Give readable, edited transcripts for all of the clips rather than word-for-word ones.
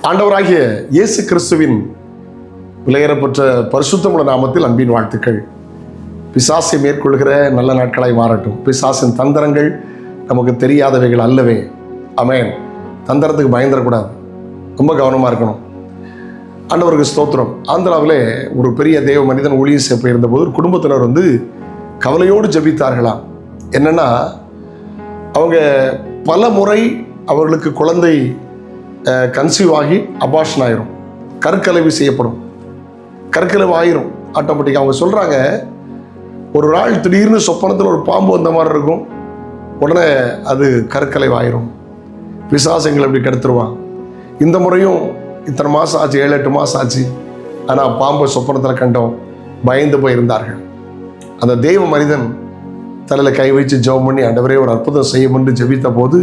ஆண்டவராகிய இயேசு கிறிஸ்துவின் விலையேறப்பெற்ற பரிசுத்தமுள்ள நாமத்தில் அன்பின் வாழ்த்துக்கள். பிசாசை மேற்கொள்கிற நல்ல நாட்களாய் மாறட்டும். பிசாசின் தந்திரங்கள் நமக்கு தெரியாதவைகள் அல்லவே. ஆமென். தந்திரத்துக்கு பயந்துடக்கூடாது, ரொம்ப கவனமாக இருக்கணும். ஆண்டவருக்கு ஸ்தோத்திரம். ஆந்திராவிலே ஒரு பெரிய தேவ மனிதன் ஊழியம் செய்ய போயிருந்தபோது ஒரு குடும்பத்தினர் கவலையோடு ஜெபித்தார்களாம். என்னன்னா, அவங்க பல முறை அவர்களுக்கு குழந்தை கன்சீவ் ஆகி அபார்ஷன் ஆயிரும், கருக்கலைவு செய்யப்படும், கருக்கலைவு ஆயிரும் ஆட்டோமேட்டிக்காக. அவங்க சொல்கிறாங்க, ஒரு நாள் திடீர்னு சொப்பனத்தில் ஒரு பாம்பு வந்த மாதிரி இருக்கும், உடனே அது கருக்கலைவு ஆயிரும். பிசாசுங்களை இப்படி கெடுத்துருவான். இந்த முறையும் இத்தனை மாதம் ஆச்சு, 7-8 மாதம் ஆச்சு. ஆனால் பாம்பை சொப்பனத்தில் கண்டோம், பயந்து போயிருந்தார்கள். அந்த தெய்வ மனிதன் தலையில் கை வச்சு ஜெபம் பண்ணி, ஆண்டவரே ஒரு அற்புதம் செய்யும் என்று ஜெபித்த போது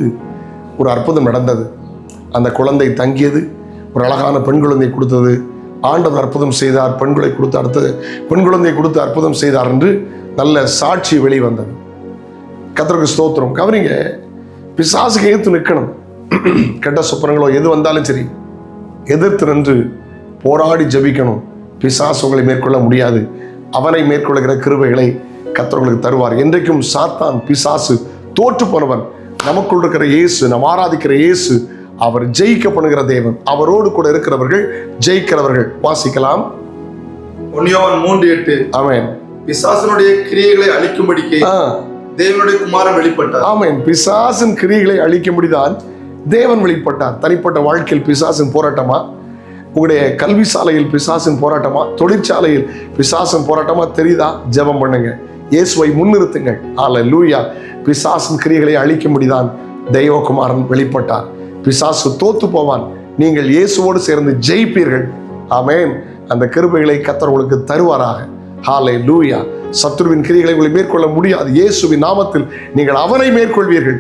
ஒரு அற்புதம் நடந்தது. அந்த குழந்தை தங்கியது, ஒரு அழகான பெண் குழந்தை கொடுத்தது. ஆண்டவர் அற்புதம் செய்தார், பெண் குழந்தை கொடுத்து அற்புதம் செய்தார் என்று நல்ல சாட்சி வெளிவந்தது. கர்த்தருக்கு ஸ்தோத்திரம். கவனிங்க, பிசாசுக்கு எதிர்த்து நிற்கணும். கெட்ட சொப்பனங்களோ எது வந்தாலும் சரி, எதிர்த்து நின்று போராடி ஜெபிக்கணும். பிசாசு உங்களை மேற்கொள்ள முடியாது. அவனை மேற்கொள்கிற கிருபைகளை கர்த்தருக்கு தருவார். என்றைக்கும் சாத்தான் பிசாசு தோற்று போனவன். நமக்குள் இருக்கிற இயேசு, நாம் ஆராதிக்கிற இயேசு, அவர் ஜெயிக்க பண்ணுகிற தேவன். அவரோடு கூட இருக்கிறவர்கள் ஜெயிக்கிறவர்கள். வாசிக்கலாம். 1 யோவான் 3:8. ஆமென். பிசாசினுடைய கிரியைகளை அழிக்கும்படிக்கு தேவனுடைய குமாரன் வெளிப்பட்டார். ஆமென். பிசாசின் கிரியைகளை அழிக்கும்படிதான் தேவன் வெளிப்பட்டார். தனிப்பட்ட வாழ்க்கையில் பிசாசின் போராட்டமா? உங்களுடைய கல்வி சாலையில் பிசாசின் போராட்டமா? தொழிற்சாலையில் பிசாசின் போராட்டமா? தெரியுதா? ஜெபம் பண்ணுங்க, இயேசுவை முன்னிறுத்துங்கள். அல்லேலூயா. பிசாசின் கிரியைகளை அழிக்கும்படிதான் தெய்வகுமாரன் வெளிப்பட்டார். பிசாசு தோத்து போவான், நீங்கள் இயேசுவோடு சேர்ந்து ஜெயிப்பீர்கள். ஆமென். அந்த கிருபைகளை கர்த்தர் உங்களுக்கு தருவாராக. ஹல்லேலூயா. சத்துருவின் கிரியைகளை உங்களை மேற்கொள்ள முடியாது. இயேசுவின் நாமத்தில் நீங்கள் அவனை மேற்கொள்வீர்கள்.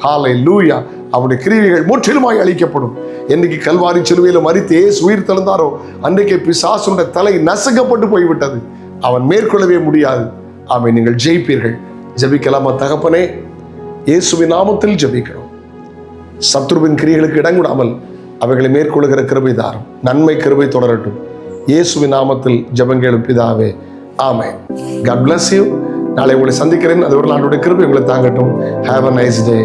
ஹல்லேலூயா. அவருடைய கிரியைகள் முற்றிலுமாய் அழிக்கப்படும். என்னைக்கு கல்வாரி சிலுவையில் மரித்து இயேசு உயிர் தெழுந்தாரோ அன்றைக்கு பிசாசுடைய தலை நசுக்கப்பட்டு போய்விட்டது. அவன் மேற்கொள்ளவே முடியாது. ஆமென். நீங்கள் ஜெயிப்பீர்கள். ஜெபிக்கலாமா? தகப்பனே, இயேசுவின் நாமத்தில் ஜெபிக்கிறோம். சத்துருவின் கிரியைகளுக்கு இடங்கூடாமல் அவைகளை மேற்கொள்கிற கிருபை தாரும். நன்மை கிருபை தொடரட்டும். இயேசுவின் நாமத்தில் ஜெபங்கேளும் பிதாவே. ஆமென். God bless you. நாளை உங்களை சந்திக்கிறேன். அது ஒரு நாளுடைய கிருபை உங்களை தாங்கட்டும். Have a nice day.